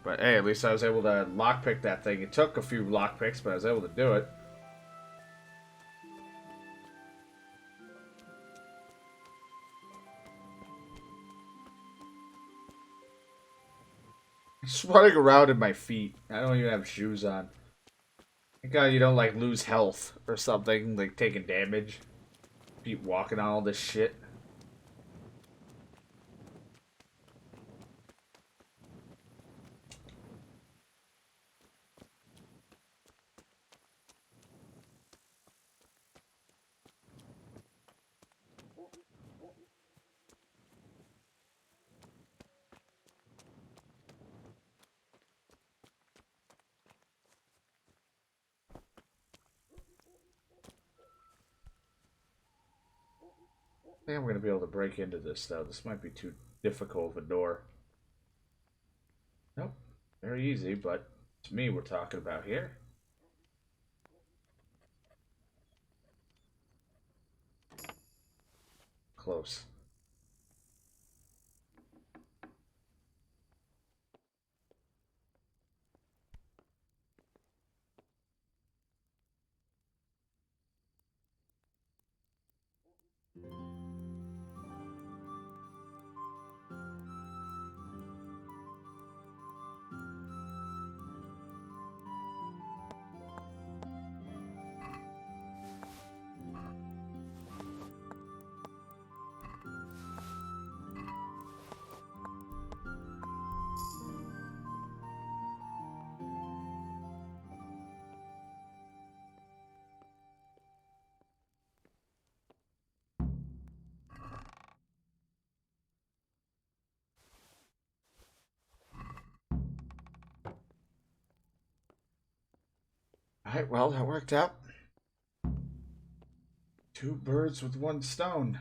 But hey, at least I was able to lockpick that thing. It took a few lockpicks, but I was able to do it. Just running around in my feet. I don't even have shoes on. Thank God you don't, like, lose health or something, like, taking damage. Keep walking on all this shit. I think I'm going to be able to break into this, though. This might be too difficult of a door. Nope. Very easy, but it's me we're talking about here. Close. Alright, well, that worked out. Two birds with one stone.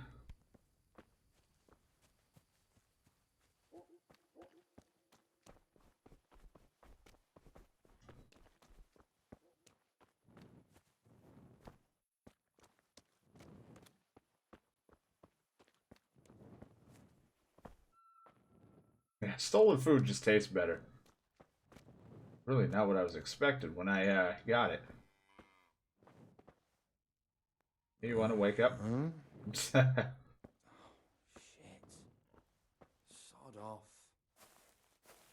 Yeah, stolen food just tastes better. Really not what I was expecting when I got it. Hey, you want to wake up? Huh? Shit. Sod off.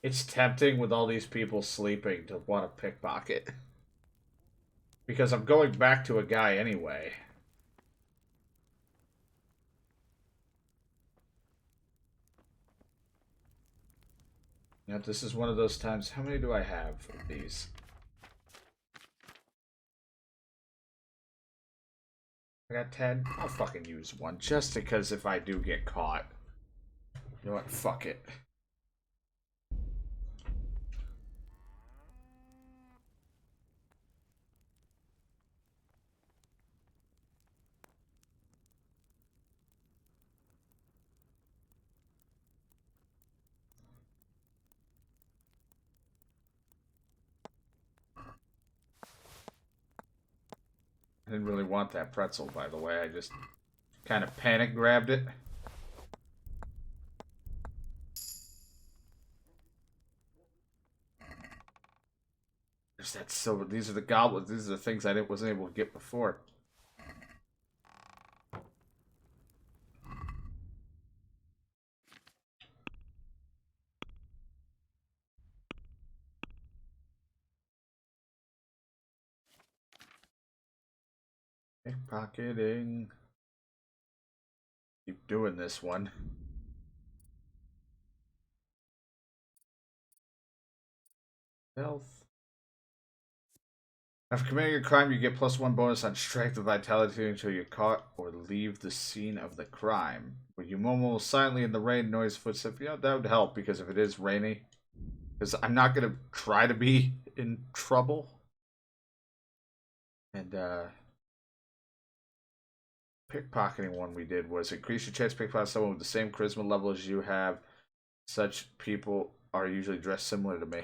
It's tempting with all these people sleeping to want to pickpocket. Because I'm going back to a guy anyway. Yep, this is one of those times. How many do I have of these? I got 10. I'll fucking use one just because if I do get caught. You know what? Fuck it. I didn't really want that pretzel, by the way. I just kind of panic grabbed it. There's that silver. These are the goblets. These are the things I wasn't able to get before. Pickpocketing. Keep doing this one. Health. After committing a crime, you get +1 bonus on strength and vitality until you're caught or leave the scene of the crime. When you mumble silently in the rain, noise, footsteps, yeah, that would help because if it is rainy, because I'm not gonna try to be in trouble. And pickpocketing one we did was increase your chance to pickpocket someone with the same charisma level as you have. Such people are usually dressed similar to me.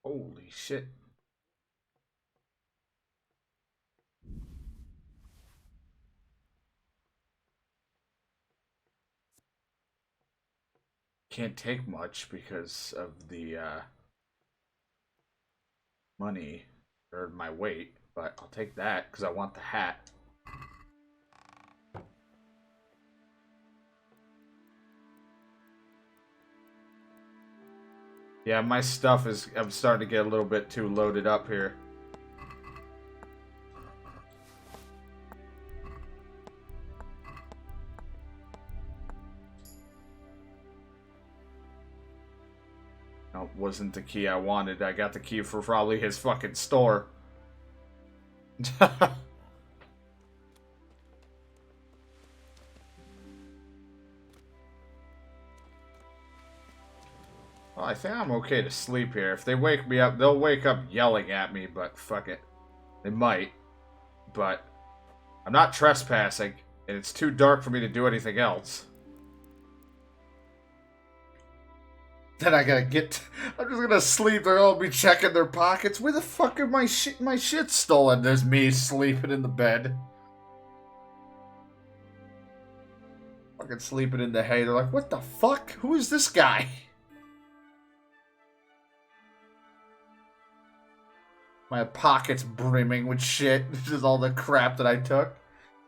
Holy shit. Can't take much because of the money or my weight, but I'll take that because I want the hat. Yeah, my stuff is... I'm starting to get a little bit too loaded up here. No, wasn't the key I wanted. I got the key for probably his fucking store. Well, I think I'm okay to sleep here. If they wake me up, they'll wake up yelling at me, but fuck it. They might. But I'm not trespassing, and it's too dark for me to do anything else. Then I gotta get... I'm just gonna sleep. They'll all be checking their pockets. Where the fuck are my shit? My shit's stolen. There's me sleeping in the bed. Fucking sleeping in the hay. They're like, what the fuck? Who is this guy? My pockets brimming with shit. This is all the crap that I took.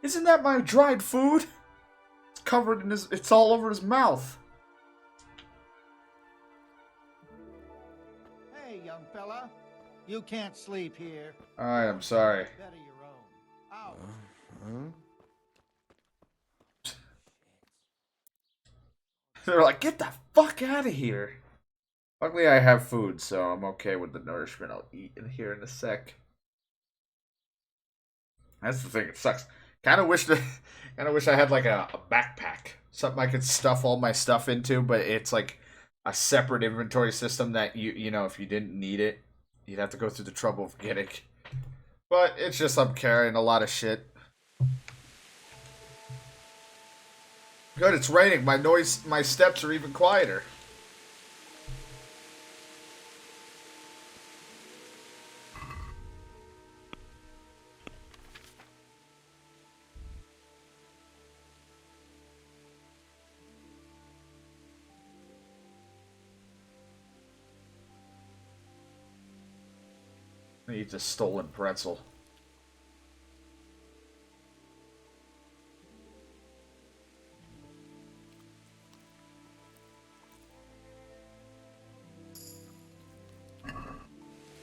Isn't that my dried food? It's covered in his... It's all over his mouth. Hey, young fella. You can't sleep here. I am sorry. Better your own. Out. They're like, get the fuck out of here. Luckily, I have food, so I'm okay with the nourishment. I'll eat in here in a sec. That's the thing. It sucks. Kind of wish I had like a backpack, something I could stuff all my stuff into. But it's like a separate inventory system that you know if you didn't need it, you'd have to go through the trouble of getting. But it's just I'm carrying a lot of shit. Good, it's raining. My steps are even quieter. I eat a stolen pretzel.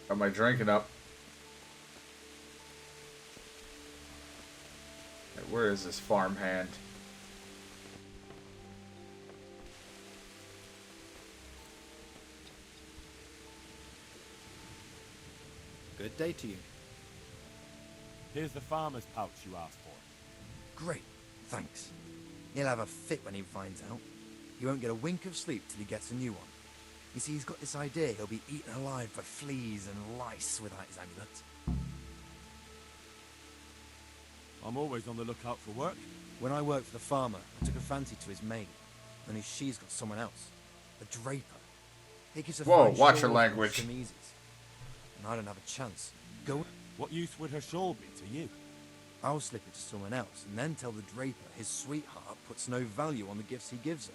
Got my drinking up. Hey, where is this farmhand? Good day to you. Here's the farmer's pouch you asked for. Great, thanks. He'll have a fit when he finds out. He won't get a wink of sleep till he gets a new one. You see, he's got this idea he'll be eaten alive by fleas and lice without his amulet. I'm always on the lookout for work. When I worked for the farmer, I took a fancy to his maid. Only she's got someone else. A draper. He gives a Whoa, fine watch your shawl language. for chemeses. And I don't have a chance. Go. What use would her shawl be to you? I'll slip it to someone else and then tell the draper his sweetheart puts no value on the gifts he gives her.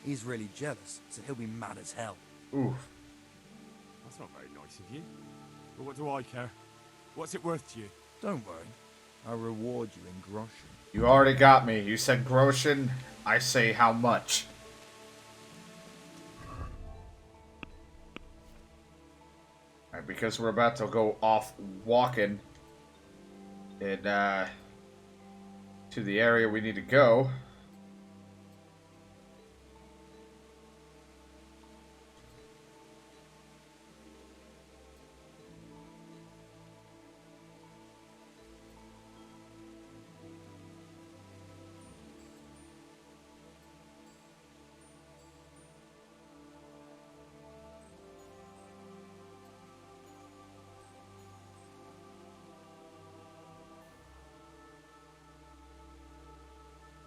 He's really jealous, so he'll be mad as hell. Ooh. That's not very nice of you. But what do I care? What's it worth to you? Don't worry. I'll reward you in groschen. You already got me. You said groschen. I say how much. Alright, because we're about to go off walking and to the area we need to go.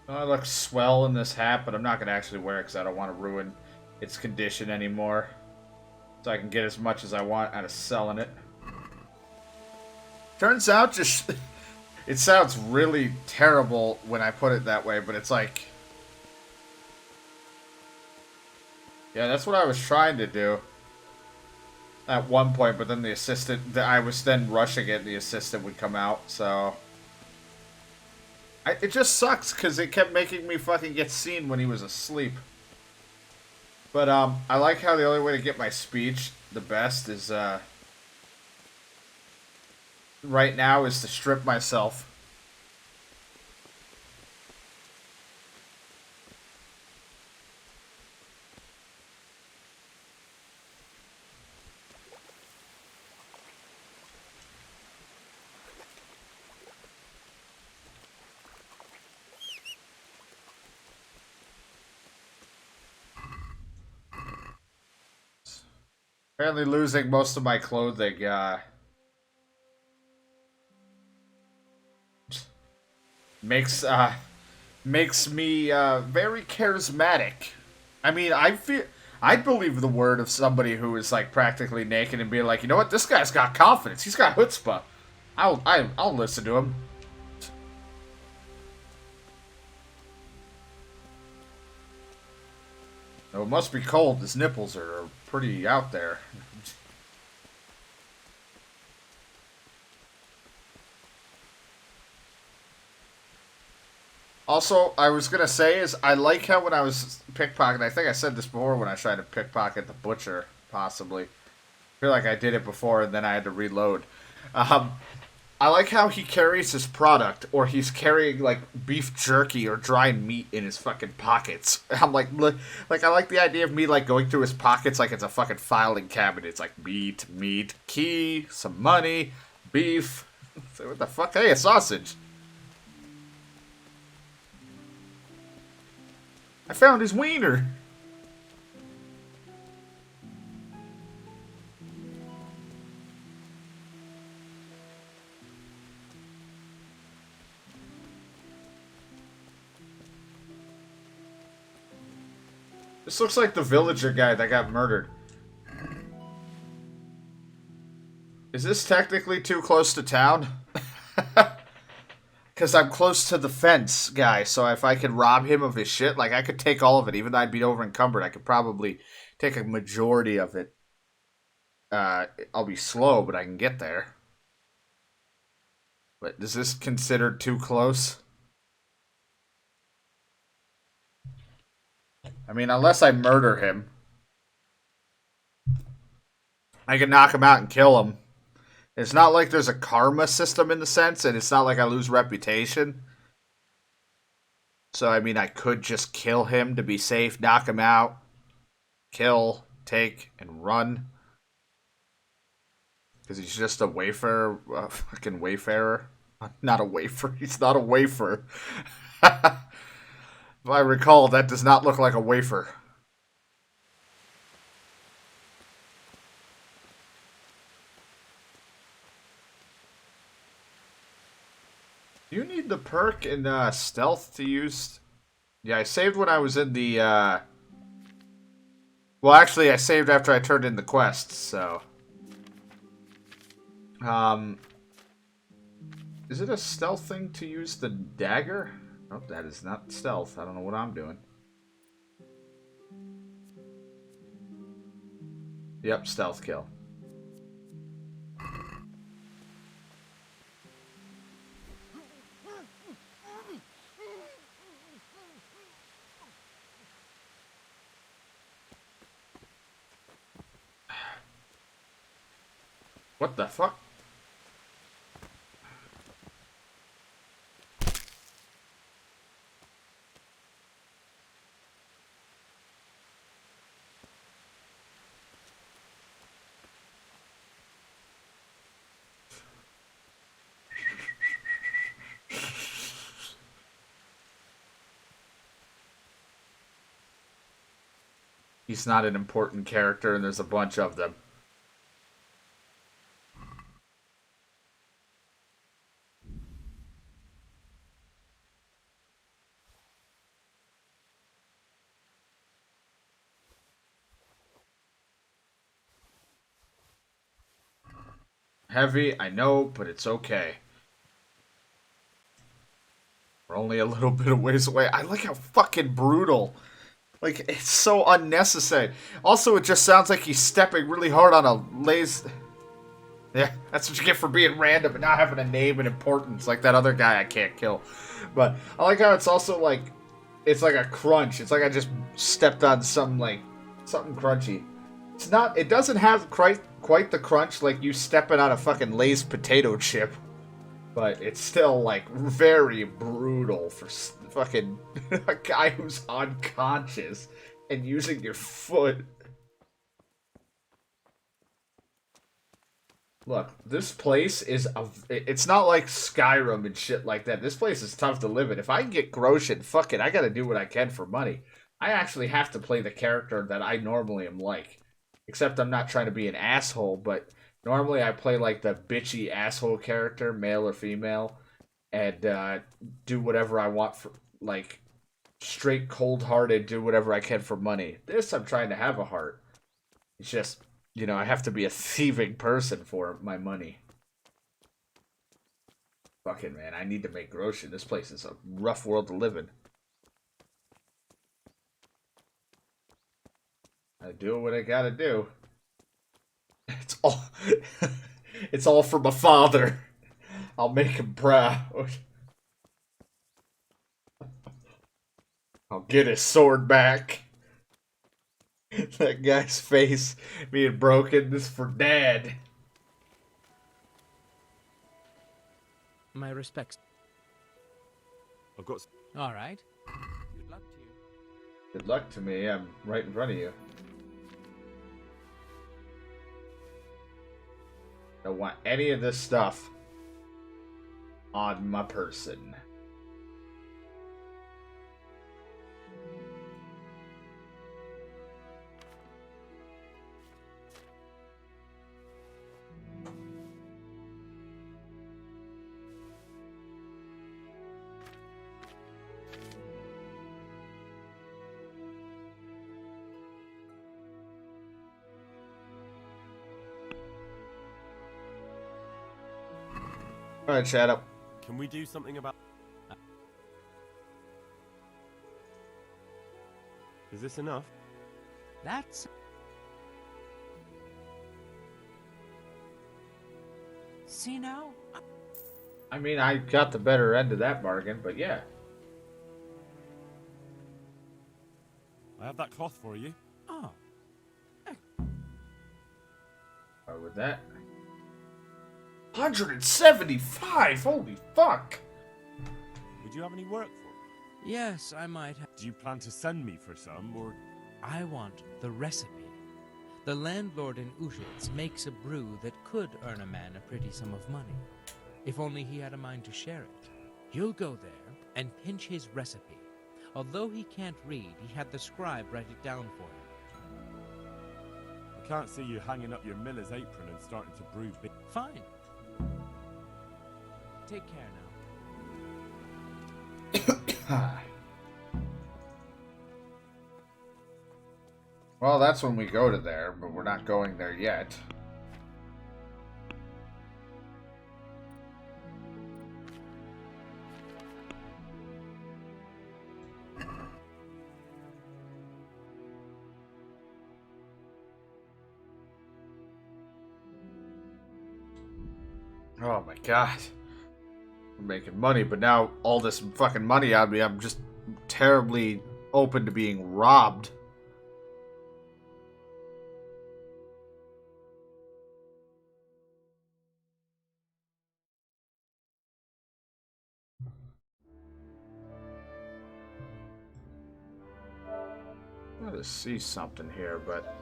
I look swell in this hat, but I'm not going to actually wear it because I don't want to ruin its condition anymore. So I can get as much as I want out of selling it. Turns out just... It sounds really terrible when I put it that way, but it's like... Yeah, that's what I was trying to do. At one point, but then the assistant... I was then rushing it and the assistant would come out, so... It just sucks, because it kept making me fucking get seen when he was asleep. But, I like how the only way to get my speech the best is, right now is to strip myself. Apparently losing most of my clothing, makes me, very charismatic. I mean, I'd believe the word of somebody who is, like, practically naked and be like, you know what, this guy's got confidence, he's got chutzpah. I'll listen to him. Oh, it must be cold, his nipples are pretty out there. Also, I was gonna say is I like how when I was pickpocketing, I think I said this before when I tried to pickpocket the butcher, possibly. I feel like I did it before and then I had to reload. I like how he carries his product, or he's carrying like beef jerky or dried meat in his fucking pockets. I'm like, I like the idea of me like going through his pockets like it's a fucking filing cabinet. It's like meat, key, some money, beef. So what the fuck? Hey, a sausage. I found his wiener. This looks like the villager guy that got murdered. Is this technically too close to town? Because I'm close to the fence guy, so if I could rob him of his shit, like, I could take all of it. Even though I'd be over encumbered, I could probably take a majority of it. I'll be slow, but I can get there. But is this considered too close? I mean, unless I murder him. I can knock him out and kill him. It's not like there's a karma system in the sense, and it's not like I lose reputation. So, I mean, I could just kill him to be safe, knock him out, kill, take, and run. Because he's just a wayfarer, fucking wayfarer. Not a wafer, he's not a wafer. If I recall, that does not look like a wafer. Do you need the perk in stealth to use? Yeah, I saved when I was in the... Well, actually, I saved after I turned in the quests, so... Is it a stealth thing to use the dagger? Oh, that is not stealth. I don't know what I'm doing. Yep, stealth kill. What the fuck? He's not an important character, and there's a bunch of them. heavy, I know, but it's okay. We're only a little bit of ways away. I like how fucking brutal. Like, it's so unnecessary. Also, it just sounds like he's stepping really hard on a lace. Yeah, that's what you get for being random and not having a name and importance like that other guy I can't kill. But I like how it's also like, it's like a crunch. It's like I just stepped on some, like, something crunchy. It's not, it doesn't have quite the crunch like you stepping on a fucking Lay's potato chip. But it's still, like, very brutal for fucking a guy who's unconscious and using your foot. Look, this place is it's not like Skyrim and shit like that. This place is tough to live in. If I can get Groshin, fuck it, I gotta do what I can for money. I actually have to play the character that I normally am like. Except I'm not trying to be an asshole, but normally I play like the bitchy asshole character, male or female, and do whatever I want for, like, straight cold-hearted, do whatever I can for money. This, I'm trying to have a heart. It's just, you know, I have to be a thieving person for my money. Fucking man, I need to make Groshin. This place is a rough world to live in. I do what I gotta do. It's all, it's all for my father. I'll make him proud. I'll get his sword back. That guy's face being broken. This is for Dad. My respects. I've got. All right. Good luck to you. Good luck to me. I'm right in front of you. Don't want any of this stuff on my person. All right, shut up. Can we do something about? Is this enough? That's... See now? I mean, I got the better end of that bargain, but yeah. I have that cloth for you. Oh. Or with that. 175! Holy fuck! Would you have any work for me? Yes, I might have... Do you plan to send me for some, or...? I want the recipe. The landlord in Ushitz makes a brew that could earn a man a pretty sum of money. If only he had a mind to share it. You'll go there and pinch his recipe. Although he can't read, he had the scribe write it down for him. I can't see you hanging up your miller's apron and starting to brew big... Fine. Take care now. Well, that's when we go to there, but we're not going there yet. Oh my god. I'm making money, but now all this fucking money on me, I'm just terribly open to being robbed. I want to see something here, but...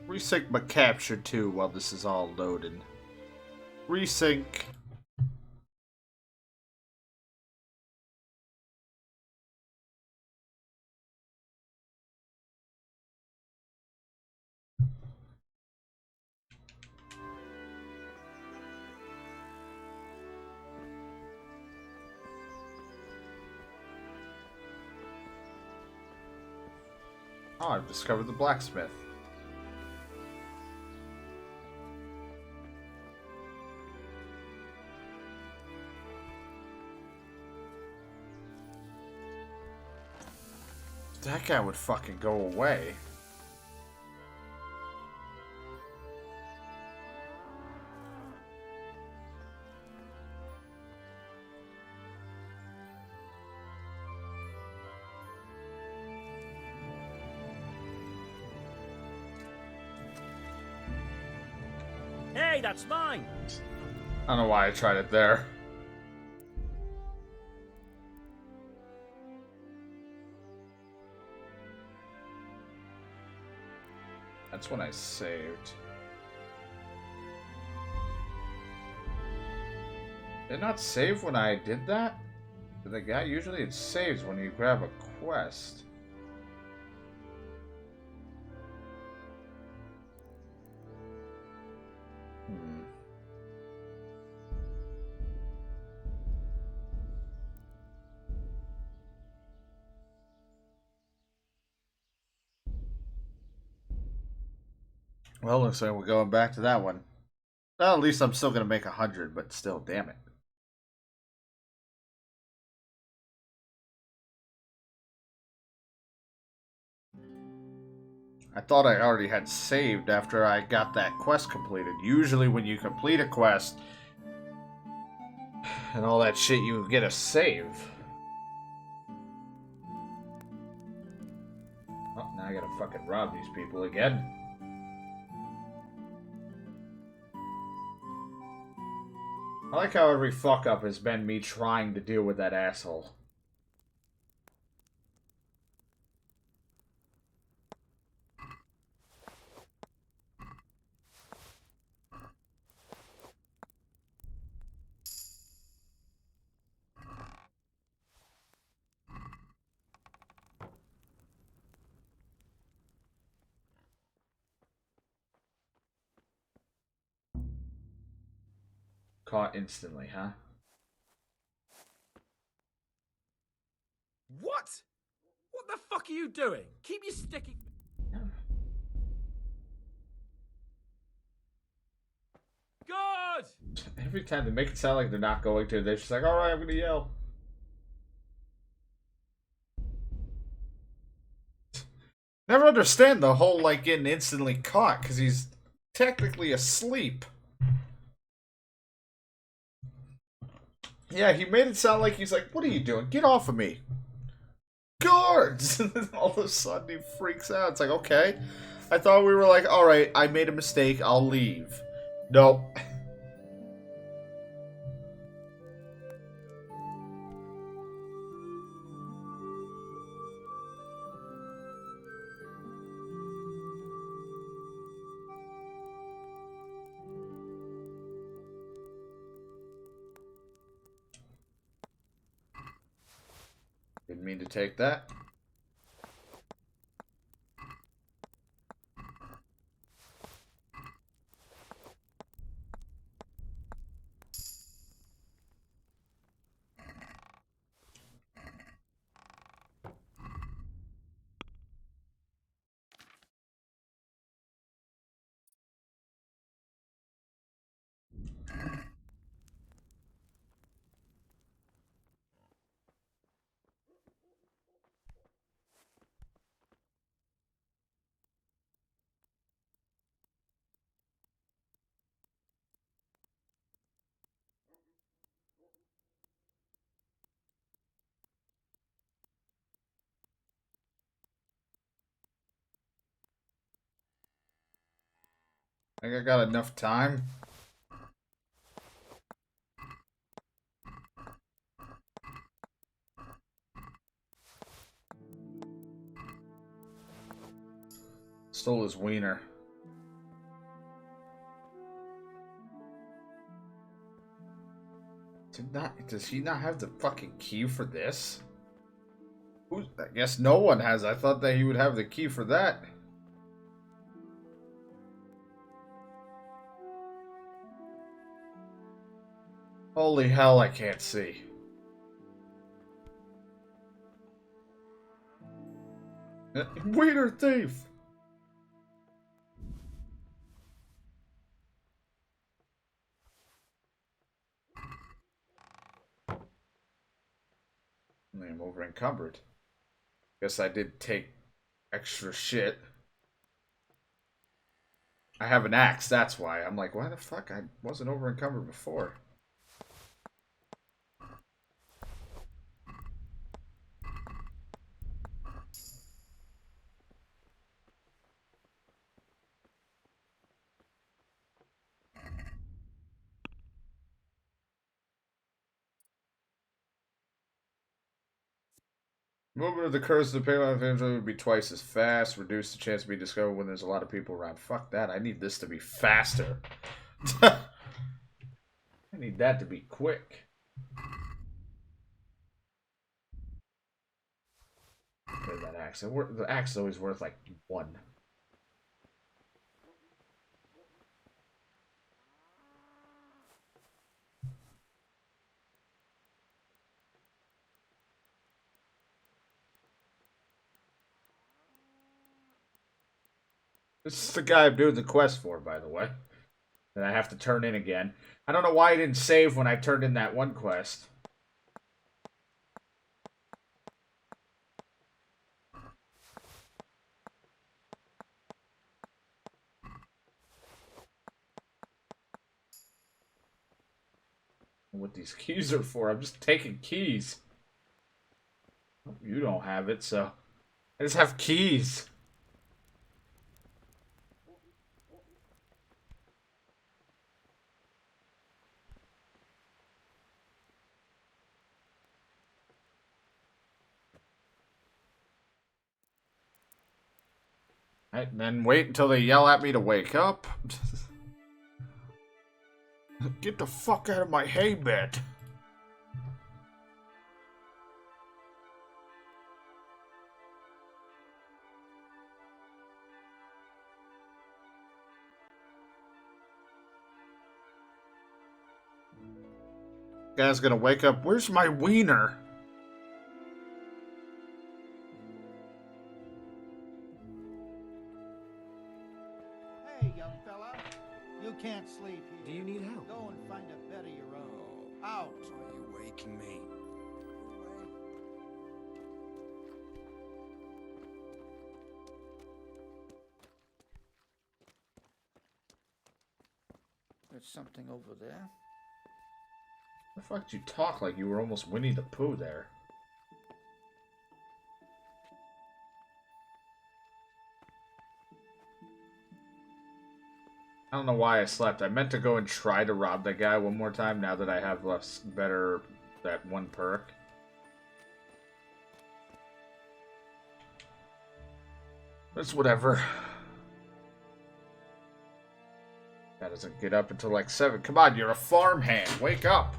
Resync my capture too while this is all loaded. Resync. Oh, I've discovered the blacksmith. That guy would fucking go away. Hey, that's mine! I don't know why I tried it there. That's when I saved. Did it not save when I did that? Did the guy usually it saves when you grab a quest? Well, looks like we're going back to that one. Well, at least I'm still gonna make 100, but still, damn it. I thought I already had saved after I got that quest completed. Usually when you complete a quest and all that shit, you get a save. Oh, now I gotta fucking rob these people again. I like how every fuck up has been me trying to deal with that asshole. Caught instantly, huh? What? What the fuck are you doing? Keep your sticky... God! Every time they make it sound like they're not going to, they're just like, alright, I'm gonna yell. Never understand the whole, like, getting instantly caught, because he's technically asleep. Yeah, he made it sound like he's like, what are you doing? Get off of me. Guards! And then all of a sudden he freaks out. It's like, okay. I thought we were like, alright, I made a mistake, I'll leave. Nope. Didn't mean to take that. I think I got enough time. Stole his wiener. Does he not have the fucking key for this? I guess no one has. I thought that he would have the key for that. Holy hell, I can't see. Wiener thief! I'm over encumbered. Guess I did take extra shit. I have an axe, that's why. I'm like, why the fuck? I wasn't over encumbered before. Movement of the curse of the payload eventually would be twice as fast. Reduce the chance to be discovered when there's a lot of people around. Fuck that. I need this to be faster. I need that to be quick. Where's that axe? The axe is always worth like 1. This is the guy I'm doing the quest for, by the way. That I have to turn in again. I don't know why I didn't save when I turned in that one quest. What these keys are for. I'm just taking keys. You don't have it, so I just have keys. Right, and then wait until they yell at me to wake up. Get the fuck out of my hay bed. Guy's gonna wake up. Where's my wiener? Hey, young fella. You can't sleep here. Do you need help? Go and find a bed of your own. Out. Are you waking me? There's something over there. The fuck did you talk like you were almost Winnie the Pooh there? I don't know why I slept. I meant to go and try to rob that guy one more time now that I have that one perk. It's whatever. That doesn't get up until like 7. Come on, you're a farmhand. Wake up.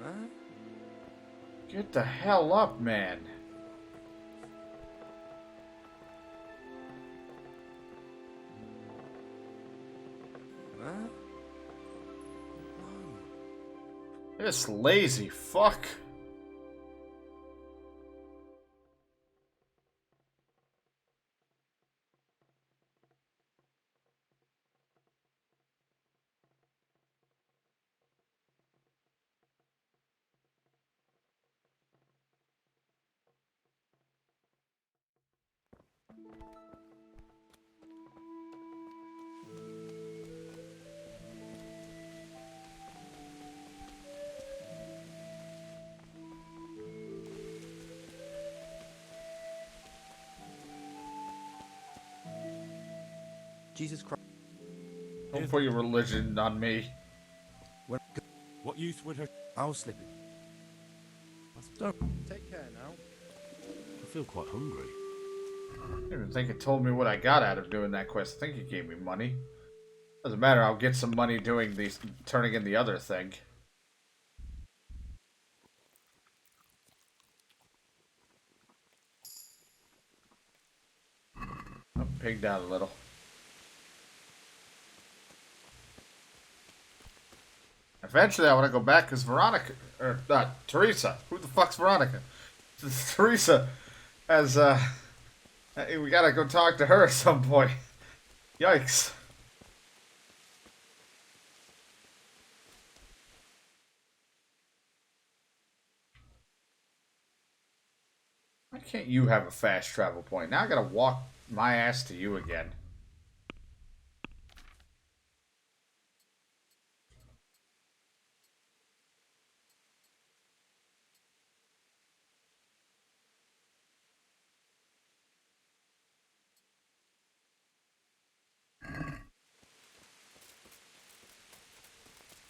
Huh? Get the hell up, man. Huh? No. This lazy fuck. Jesus Christ. Don't put your religion on me. What use would her... I'll slip it. Don't... Take care now. I feel quite hungry. I don't even think it told me what I got out of doing that quest. I think it gave me money. Doesn't matter, I'll get some money doing these, turning in the other thing. pig down a little. Eventually, I want to go back because Veronica, or not Teresa. Who the fuck's Veronica? Teresa has. We gotta go talk to her at some point. Yikes. Why can't you have a fast travel point? Now I gotta walk my ass to you again.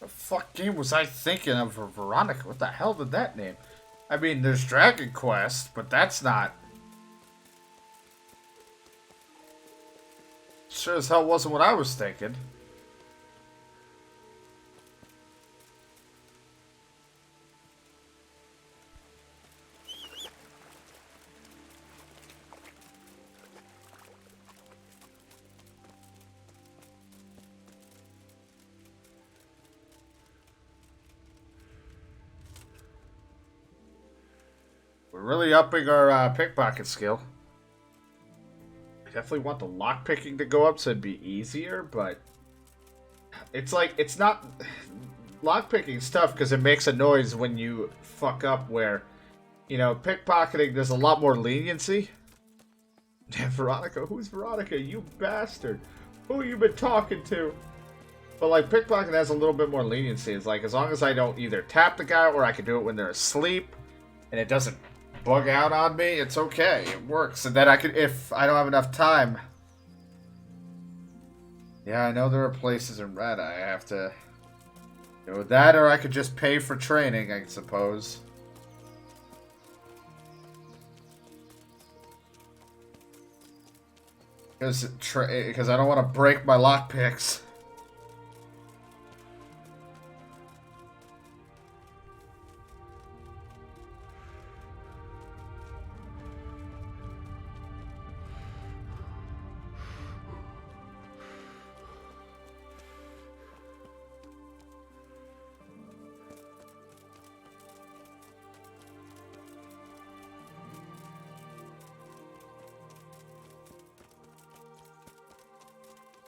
The fuck game was I thinking of for Veronica? What the hell did that name? I mean, there's Dragon Quest, but that's not... Sure as hell wasn't what I was thinking. We're really upping our pickpocket skill. I definitely want the lockpicking to go up so it'd be easier, but it's like, it's not... Lockpicking's tough because it makes a noise when you fuck up where, you know, pickpocketing, there's a lot more leniency. Damn, Veronica, who's Veronica? You bastard. Who you been talking to? But like, pickpocket has a little bit more leniency. It's like, as long as I don't either tap the guy or I can do it when they're asleep and it doesn't bug out on me, it's okay. It works. And then I could, if I don't have enough time. Yeah, I know there are places in Red I have to do that, or I could just pay for training, I suppose. Because I don't want to break my lockpicks.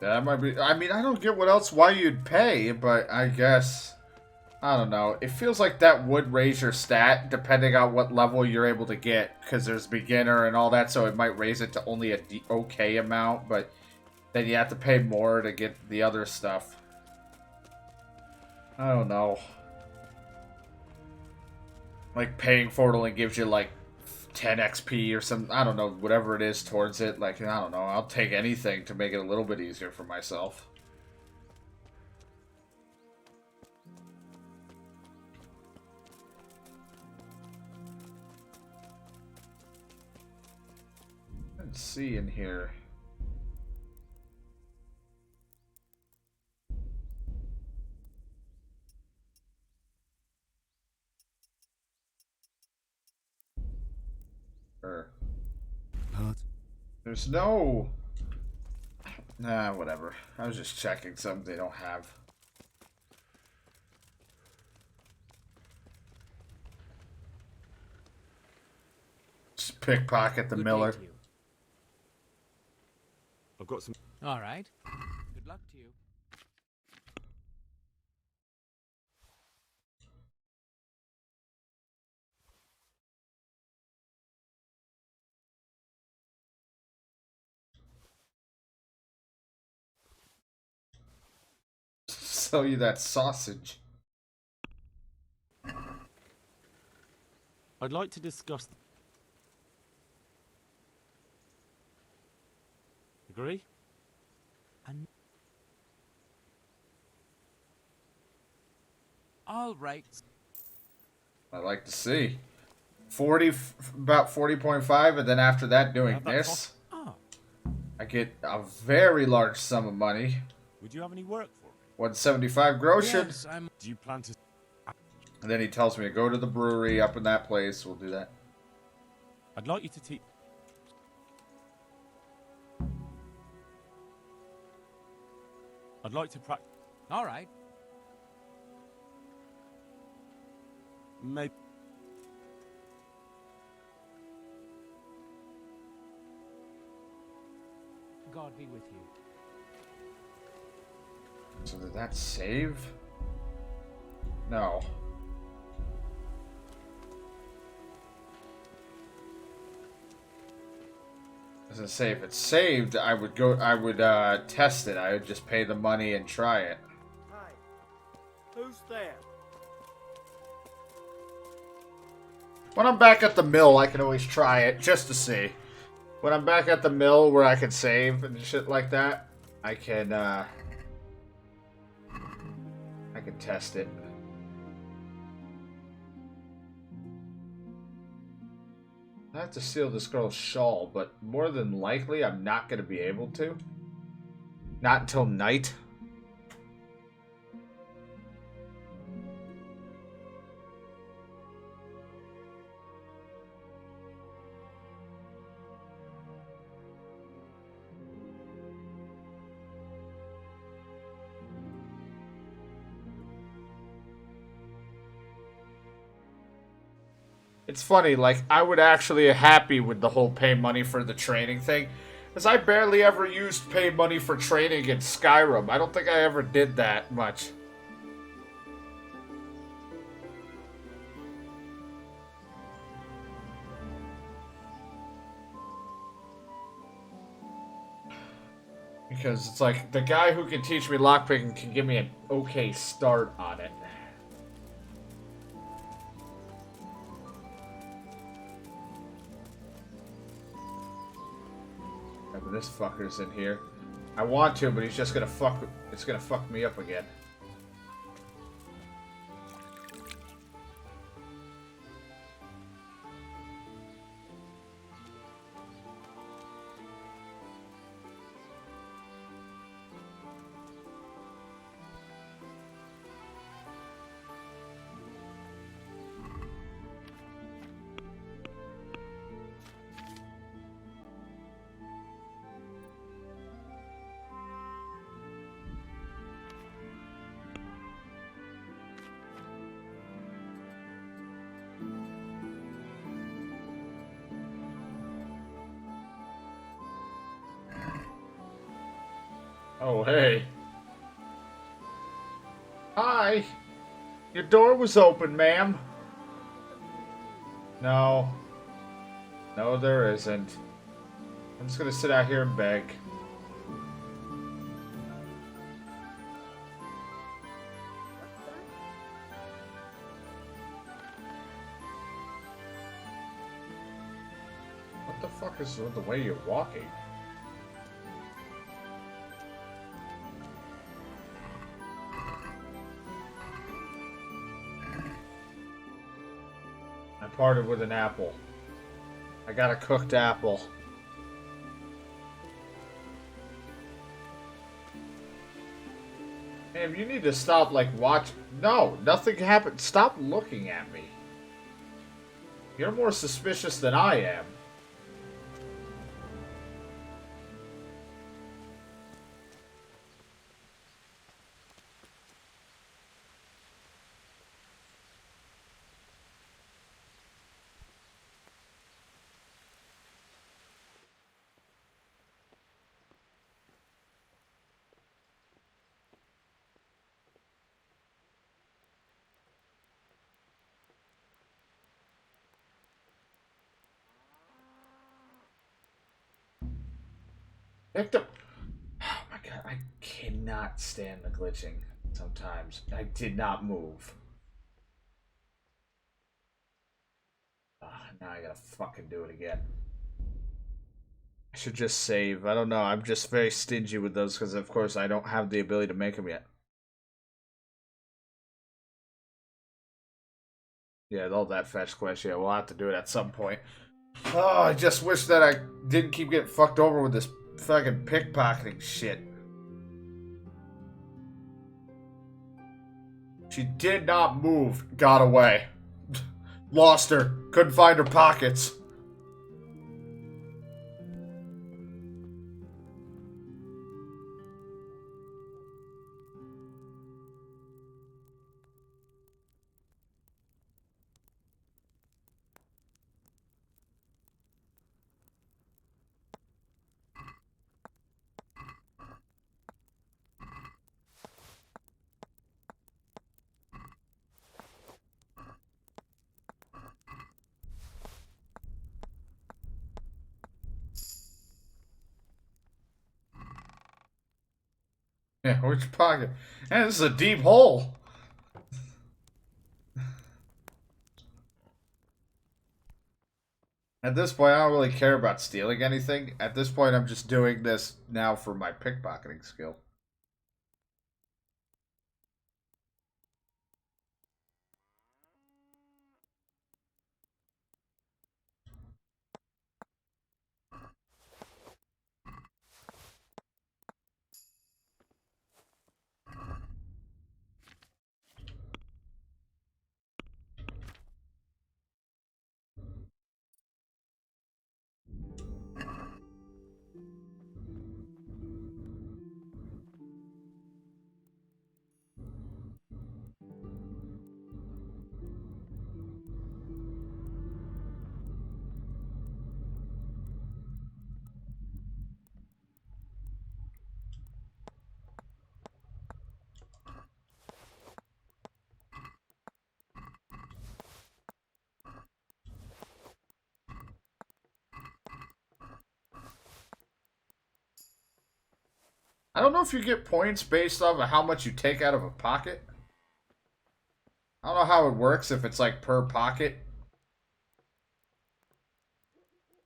That might be... I mean, I don't get what else, why you'd pay, but I guess... I don't know. It feels like that would raise your stat, depending on what level you're able to get, because there's beginner and all that, so it might raise it to only a okay amount, but then you have to pay more to get the other stuff. I don't know. Like, paying for it only gives you, like, 10 XP or some, I don't know, whatever it is towards it. Like, I don't know, I'll take anything to make it a little bit easier for myself. Let's see in here. There's no... Nah, whatever. I was just checking something they don't have. Just pickpocket the Miller. Good day to you. I've got some... All right. Good luck to you. Sell you that sausage. I'd like to discuss... Agree? And... All right. I like to see. 40, about 40.5, and then after that doing this, Oh. I get a very large sum of money. Would you have any work for me? 175 groschen. Yes, I'm... Do you plan to... And then he tells me to go to the brewery up in that place. We'll do that. I'd like you to teach... like to practice. All right. Maybe. God be with you. So did that save? No. As I say, if it's saved, I would test it. I would just pay the money and try it. Hi. Who's there? When I'm back at the mill, I can always try it, just to see. When I'm back at the mill where I can save and shit like that, I can test it. I have to steal this girl's shawl, but more than likely I'm not going to be able to. Not until night. It's funny, like, I would actually be happy with the whole pay money for the training thing. Because I barely ever used pay money for training in Skyrim. I don't think I ever did that much. Because it's like, the guy who can teach me lockpicking can give me an okay start on it. This fucker's in here. I want to, but he's just gonna fuck. It's gonna fuck me up again. Oh, hey. Hi. Your door was open, ma'am. No. No, there isn't. I'm just gonna sit out here and beg. What the fuck is with the way you're walking? Parted with an apple. I got a cooked apple. Ma'am, you need to stop, like, watch. No, nothing happened. Stop looking at me. You're more suspicious than I am. Victim. Oh my god, I cannot stand the glitching sometimes. I did not move. Now I gotta fucking do it again. I should just save. I don't know. I'm just very stingy with those because, of course, I don't have the ability to make them yet. Yeah, all that fetch quest. Yeah, we'll have to do it at some point. Oh, I just wish that I didn't keep getting fucked over with this fucking pickpocketing shit. She did not move. Got away. Lost her. Couldn't find her pockets. Yeah, which pocket? And this is a deep hole. At this point, I don't really care about stealing anything. At this point, I'm just doing this now for my pickpocketing skill. I don't know if you get points based off of how much you take out of a pocket. I don't know how it works, if it's like per pocket.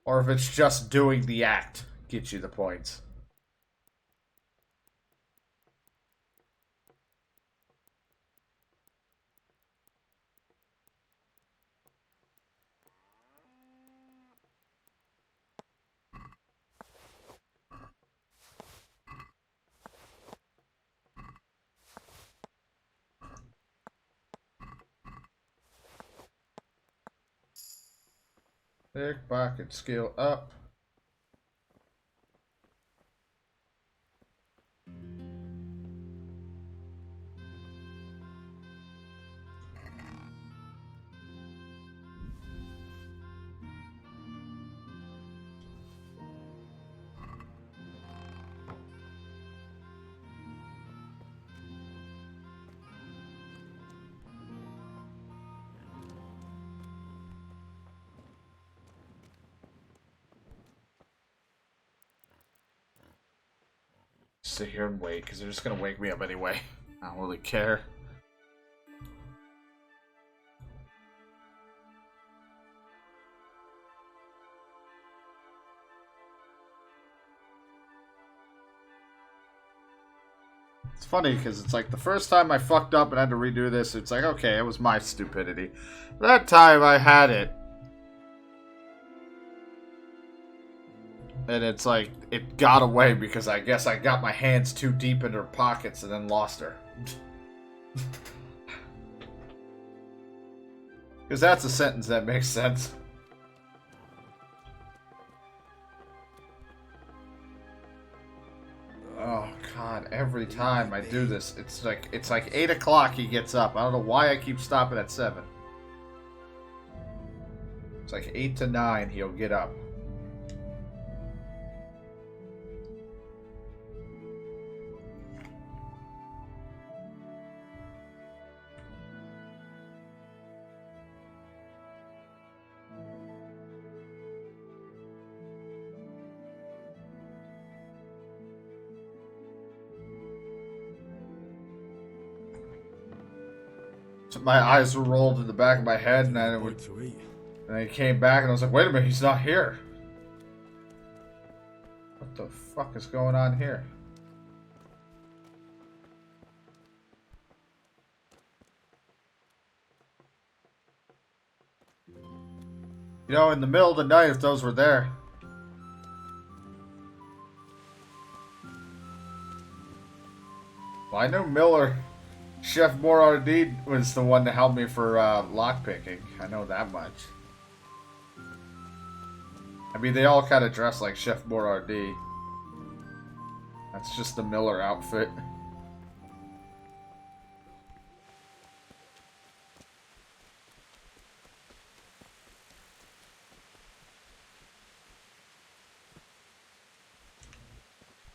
Or if it's just doing the act gets you the points. Pickpocket skill up. Sit here and wait, because they're just gonna wake me up anyway. I don't really care. It's funny, because it's like the first time I fucked up and had to redo this, it's like, okay, it was my stupidity. That time I had it. And it's like, it got away because I guess I got my hands too deep in her pockets and then lost her. Because that's a sentence that makes sense. Oh god, every time I do this, it's like 8 o'clock he gets up. I don't know why I keep stopping at 7. It's like 8 to 9 he'll get up. So my eyes were rolled in the back of my head, and then I came back, and I was like, "Wait a minute, he's not here. What the fuck is going on here?" You know, in the middle of the night, if those were there. Well, I knew Miller. Chef Boyardee was the one that helped me for lockpicking. I know that much. I mean, they all kind of dress like Chef Boyardee. That's just the Miller outfit.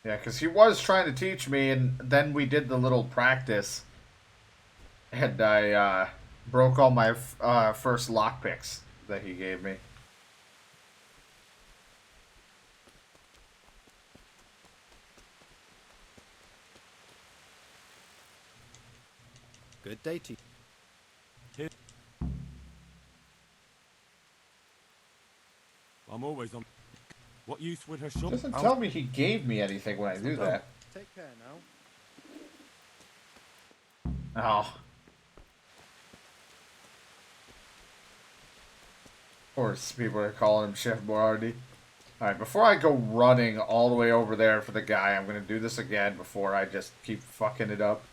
Yeah, because he was trying to teach me, and then we did the little practice. And I broke all my first lockpicks that he gave me. Good day to you. I'm always on. What use would her shop? Doesn't tell me he gave me anything when I do that. Take care now. Oh. Of course, people are calling him Chef Boyardee. Alright, before I go running all the way over there for the guy, I'm going to do this again before I just keep fucking it up.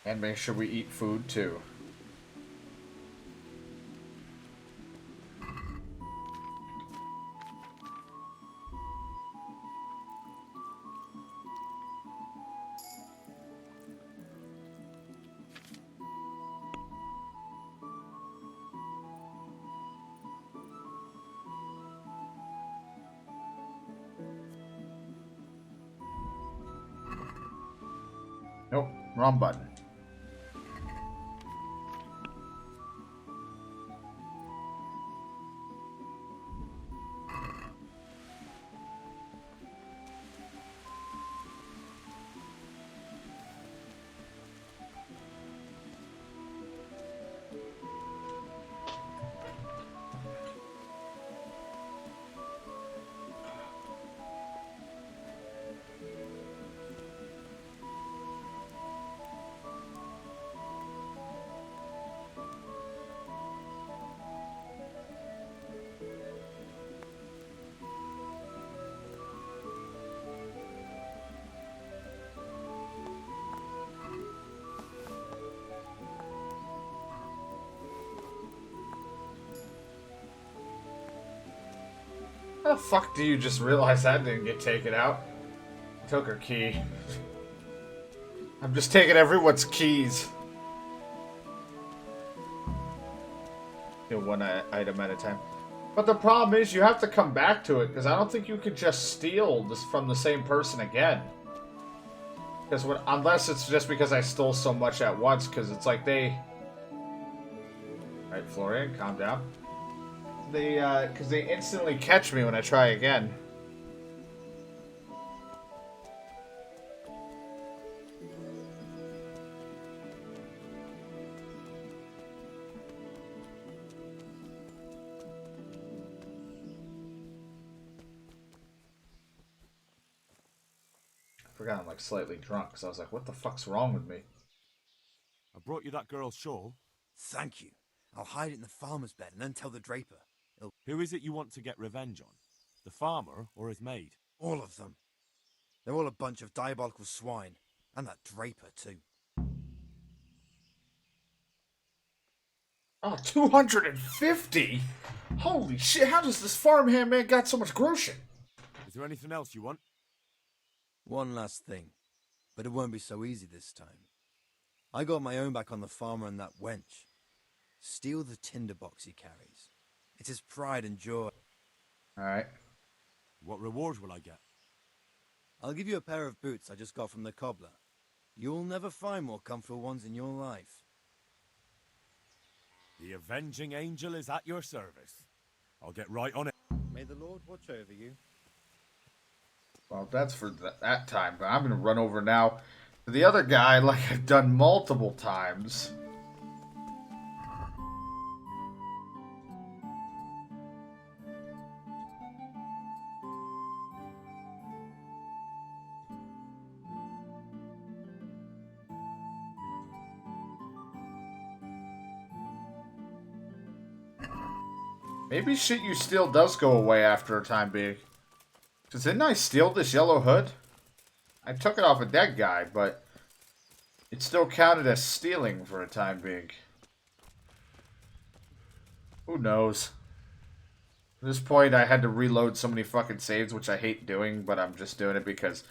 And make sure we eat food too. Nope, wrong button. How the fuck do you just realize that didn't get taken out? Took her key. I'm just taking everyone's keys. Do one item at a time. But the problem is you have to come back to it, because I don't think you could just steal this from the same person again. Because unless it's just because I stole so much at once, because it's like they... Alright, Florian, calm down. Because they instantly catch me when I try again. I forgot I'm like slightly drunk, because I was like, what the fuck's wrong with me? I brought you that girl's shawl. Thank you. I'll hide it in the farmer's bed and then tell the draper. Who is it you want to get revenge on? The farmer or his maid? All of them. They're all a bunch of diabolical swine. And that draper, too. Oh, 250? Holy shit, how does this farmhand man got so much groschen? Is there anything else you want? One last thing. But it won't be so easy this time. I got my own back on the farmer and that wench. Steal the tinderbox he carries. It's his pride and joy. Alright. What reward will I get? I'll give you a pair of boots I just got from the cobbler. You'll never find more comfortable ones in your life. The avenging angel is at your service. I'll get right on it. May the Lord watch over you. Well, that's for that time, but I'm going to run over now to the other guy like I've done multiple times. Maybe shit you steal does go away after a time being. Because didn't I steal this yellow hood? I took it off a dead guy, but it still counted as stealing for a time being. Who knows? At this point, I had to reload so many fucking saves, which I hate doing, but I'm just doing it because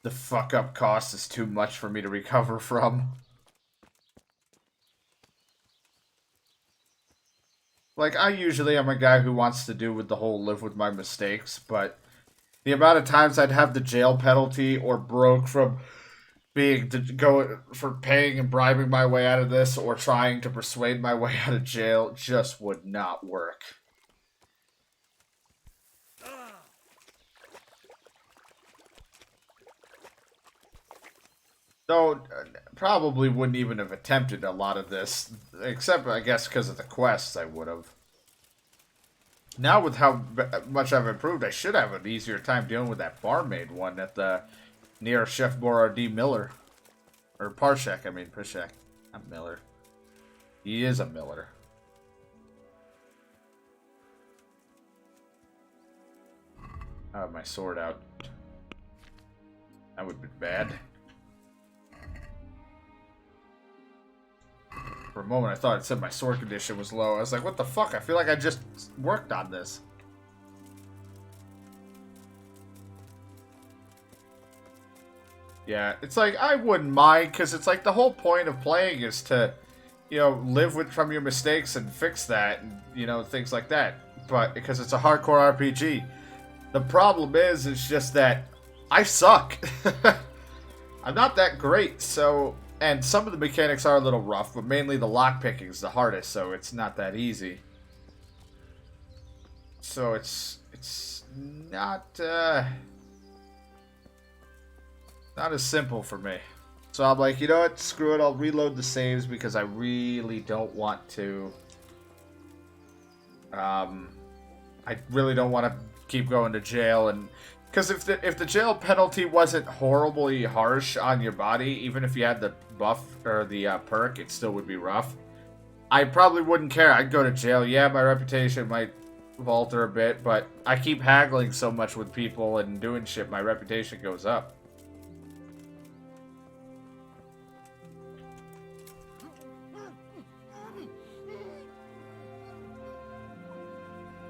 the fuck-up cost is too much for me to recover from. Like, I usually am a guy who wants to do with the whole live with my mistakes, but the amount of times I'd have the jail penalty or broke from being to go for paying and bribing my way out of this or trying to persuade my way out of jail just would not work. Though, probably wouldn't even have attempted a lot of this, except, I guess, because of the quests I would have. Now, with how much I've improved, I should have an easier time dealing with that barmaid one at the near Chef Boyardee Miller. Or Parshek, I mean, Parshek. Not Miller. He is a Miller. I have my sword out. That would be bad. For a moment, I thought it said my sword condition was low. I was like, what the fuck? I feel like I just worked on this. Yeah, it's like, I wouldn't mind, because it's like the whole point of playing is to, you know, live from your mistakes and fix that, and, you know, things like that. But, because it's a hardcore RPG. The problem is, it's just that I suck. I'm not that great, so... And some of the mechanics are a little rough, but mainly the lockpicking is the hardest, so it's not that easy. So it's not not as simple for me. So I'm like, you know what? Screw it. I'll reload the saves because I really don't want to. I really don't want to keep going to jail, and because if the jail penalty wasn't horribly harsh on your body, even if you had the buff or the perk, it still would be rough. I probably wouldn't care. I'd go to jail. Yeah, my reputation might falter a bit, but I keep haggling so much with people and doing shit, my reputation goes up.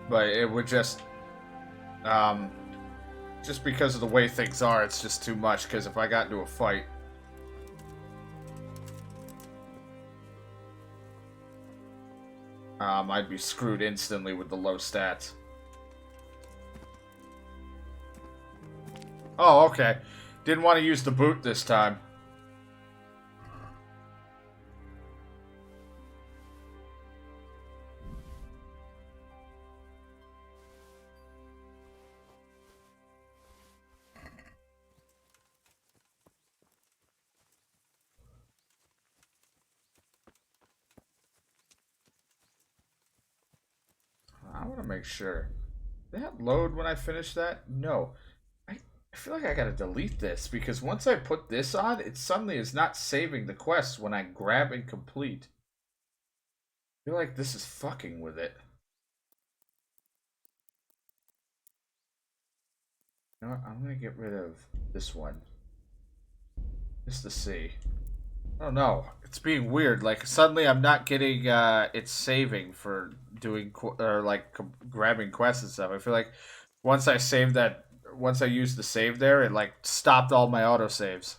But it would just because of the way things are, it's just too much, because if I got into a fight, I'd be screwed instantly with the low stats. Oh, okay. Didn't want to use the boot this time. I want to make sure. Did that load when I finish that? No. I feel like I gotta delete this, because once I put this on, it suddenly is not saving the quest when I grab and complete. I feel like this is fucking with it. You know what? I'm gonna get rid of this one. Just to see. Oh no, it's being weird. Like, suddenly I'm not getting it's saving for doing or like grabbing quests and stuff. I feel like once I used the save there, it like stopped all my autosaves.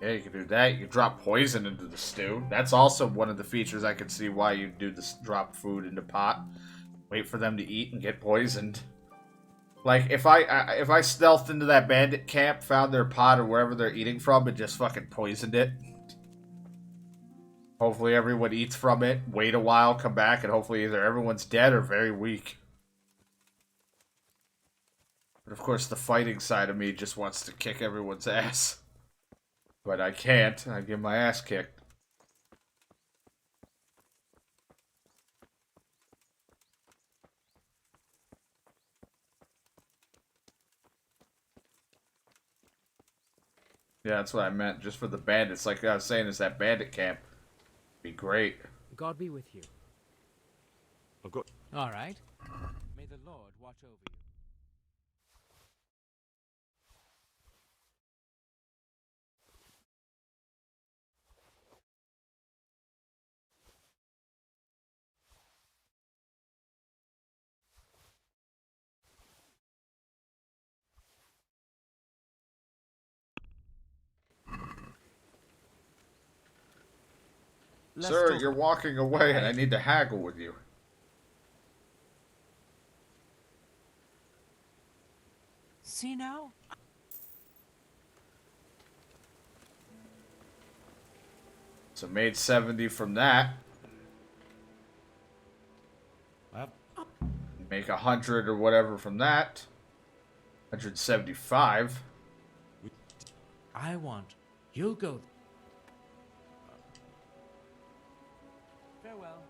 Yeah, you can do that. You can drop poison into the stew. That's also one of the features I can see why you do this: drop food into pot. Wait for them to eat and get poisoned. Like, if I stealthed into that bandit camp, found their pot or wherever they're eating from, and just fucking poisoned it. Hopefully everyone eats from it, wait a while, come back, and hopefully either everyone's dead or very weak. But of course the fighting side of me just wants to kick everyone's ass. But I can't. I get my ass kicked. Yeah, that's what I meant. Just for the bandits. Like I was saying, is that bandit camp. Be great. God be with you. I've got... All right. May the Lord watch over you. Sir, you're walking away and I need to haggle with you. See now? So made 70 from that. Make 100 or whatever from that. 175. I want. You'll go. Farewell.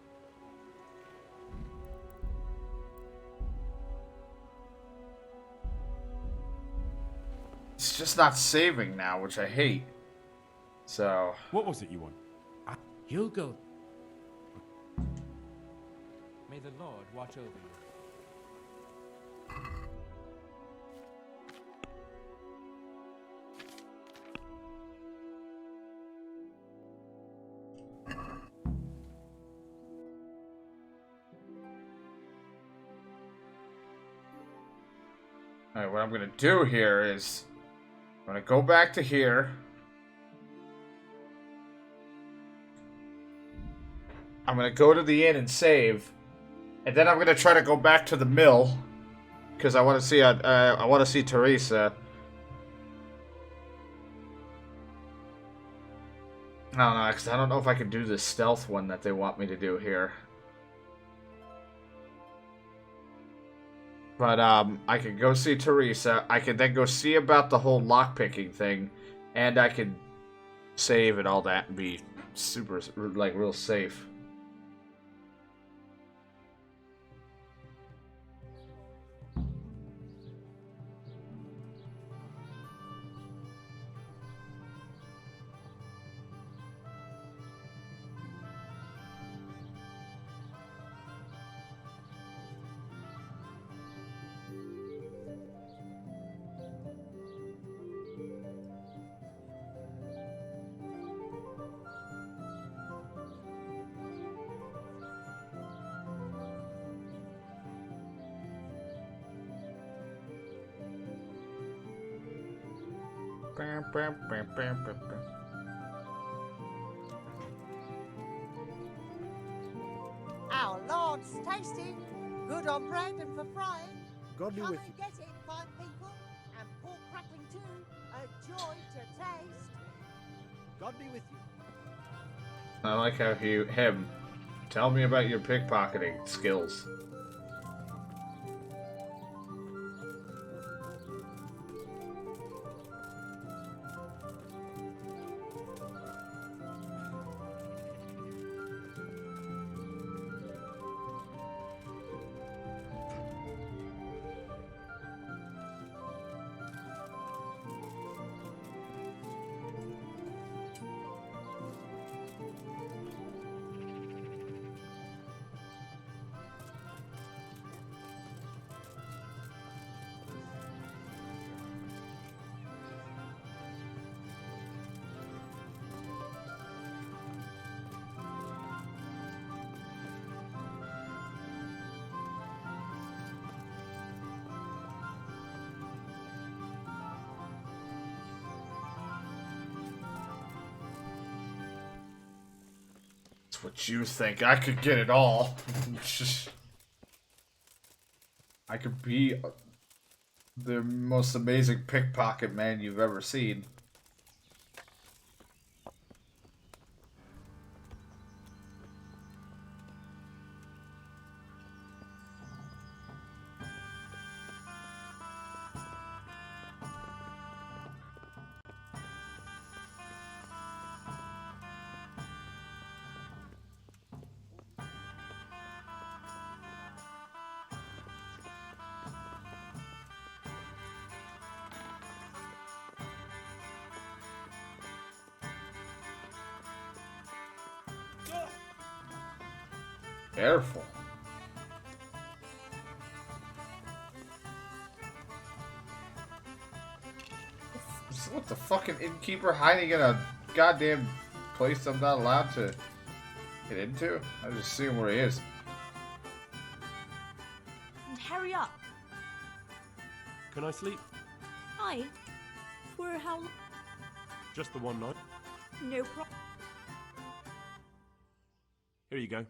It's just not saving now, which I hate. So. What was it you want? You'll go. May the Lord watch over you. Alright, what I'm gonna do here is I'm gonna go back to here. I'm gonna go to the inn and save, and then I'm gonna try to go back to the mill because I want to see I want to see Teresa. I don't know, because I don't know if I can do the stealth one that they want me to do here. But I can go see Teresa. I can then go see about the whole lockpicking thing, and I can save and all that and be super, like, real safe. Our Lord's tasty, good on bread and for frying. God be Come with and you. get it, fine people, and pork crackling too, a joy to taste. God be with you. I like how him. Tell me about your pickpocketing skills. What you think? I could get it all. I could be the most amazing pickpocket man you've ever seen. Careful. What the fucking innkeeper hiding in a goddamn place I'm not allowed to get into? I'm just seeing where he is. And hurry up. Can I sleep? Aye. For how long? Just the one night. No problem. Here you go.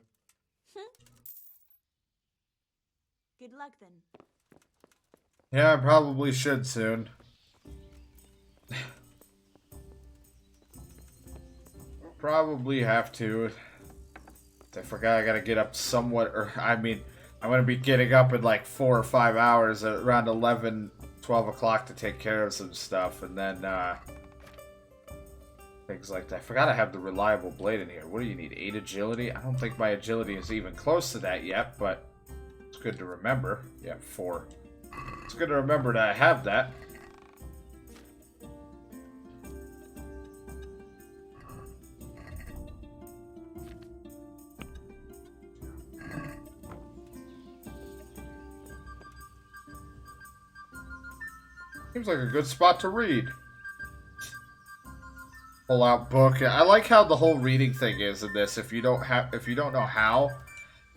Good luck then. Yeah, I probably should soon. Probably have to. I forgot I gotta get up somewhat, or I mean, I'm gonna be getting up in like 4 or 5 hours at around 11, 12 o'clock to take care of some stuff, and then, things like that. I forgot I have the reliable blade in here. What do you need, 8 agility? I don't think my agility is even close to that yet, but it's good to remember. Yeah, 4. It's good to remember that I have that. Seems like a good spot to read. Pull out book. I like how the whole reading thing is in this. If you don't know how,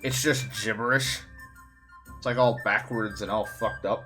it's just gibberish. It's like all backwards and all fucked up.